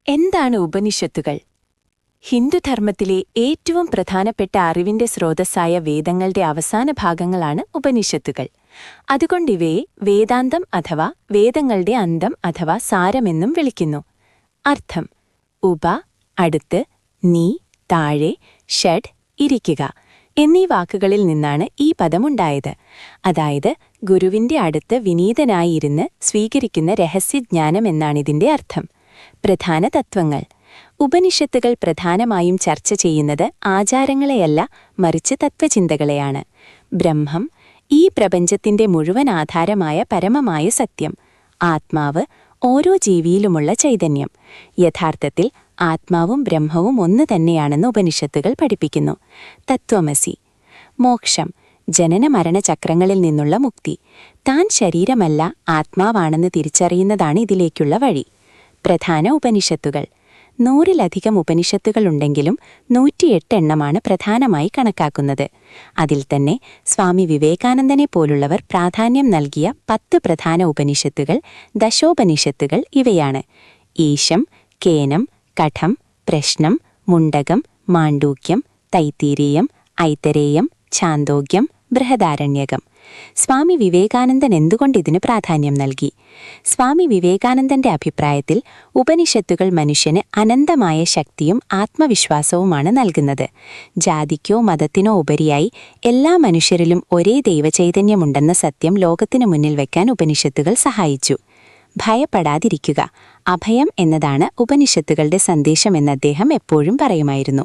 എന്താണ് ഉപനിഷത്തുകൾ? ഹിന്ദുധർമ്മത്തിലെ ഏറ്റവും പ്രധാനപ്പെട്ട അറിവിന്റെ സ്രോതസ്സായ വേദങ്ങളുടെ അവസാന ഭാഗങ്ങളാണ് ഉപനിഷത്തുകൾ. അതുകൊണ്ടിവയെ വേദാന്തം അഥവാ വേദങ്ങളുടെ അന്തം അഥവാ സാരമെന്നും വിളിക്കുന്നു. അർത്ഥം: ഉപ അടുത്ത്, നീ താഴെ, ഷഡ് ഇരിക്കുക എന്നീ വാക്കുകളിൽ നിന്നാണ് ഈ പദമുണ്ടായത്. അതായത് ഗുരുവിന്റെ അടുത്ത് വിനീതനായിരുന്ന് സ്വീകരിക്കുന്ന രഹസ്യജ്ഞാനം എന്നാണിതിന്റെ അർത്ഥം. പ്രധാന തത്വങ്ങൾ. ഉപനിഷത്തുകൾ പ്രധാനമായും ചർച്ച ചെയ്യുന്നത് ആചാരങ്ങളെയല്ല, മറിച്ച് തത്വചിന്തകളെയാണ്. ബ്രഹ്മം, ഈ പ്രപഞ്ചത്തിന്റെ മുഴുവൻ ആധാരമായ പരമമായ സത്യം. ആത്മാവ്, ഓരോ ജീവിയിലുമുള്ള ചൈതന്യം. യഥാർത്ഥത്തിൽ ആത്മാവും ബ്രഹ്മവും ഒന്നു തന്നെയാണെന്ന് ഉപനിഷത്തുകൾ പഠിപ്പിക്കുന്നു. തത്വമസി. മോക്ഷം, ജനന-മരണചക്രങ്ങളിൽ നിന്നുള്ള മുക്തി. താൻ ശരീരമല്ല, ആത്മാവാണെന്ന് തിരിച്ചറിയുന്നതാണ് ഇതിലേക്കുള്ള വഴി. പ്രധാന ഉപനിഷത്തുകൾ. 100-ലധികം ഉപനിഷത്തുകളുണ്ടെങ്കിലും 108 എണ്ണമാണ് പ്രധാനമായി കണക്കാക്കുന്നത്. അതിൽ തന്നെ സ്വാമി വിവേകാനന്ദനെ പോലുള്ളവർ പ്രാധാന്യം നൽകിയ 10 പ്രധാന ഉപനിഷത്തുകൾ, ദശോപനിഷത്തുകൾ ഇവയാണ്: ഈശം, കേനം, കഠം, പ്രശ്നം, മുണ്ടകം, മാണ്ഡൂക്യം, തൈത്തിരീയം, ഐതരേയം, ഛാന്തോഗ്യം, ബൃഹദാരണ്യകം. സ്വാമി വിവേകാനന്ദൻ എന്തുകൊണ്ടിതിന് പ്രാധാന്യം നൽകി? സ്വാമി വിവേകാനന്ദന്റെ അഭിപ്രായത്തിൽ ഉപനിഷത്തുകൾ മനുഷ്യന് അനന്തമായ ശക്തിയും ആത്മവിശ്വാസവുമാണ് നൽകുന്നത്. ജാതിക്കോ മതത്തിനോ ഉപരിയായി എല്ലാ മനുഷ്യരിലും ഒരേ ദൈവചൈതന്യമുണ്ടെന്ന സത്യം ലോകത്തിനു മുന്നിൽ വയ്ക്കാൻ ഉപനിഷത്തുകൾ സഹായിച്ചു. ഭയപ്പെടാതിരിക്കുക. അഭയം എന്നതാണ് ഉപനിഷത്തുകളുടെ സന്ദേശമെന്ന് അദ്ദേഹം എപ്പോഴും പറയുമായിരുന്നു.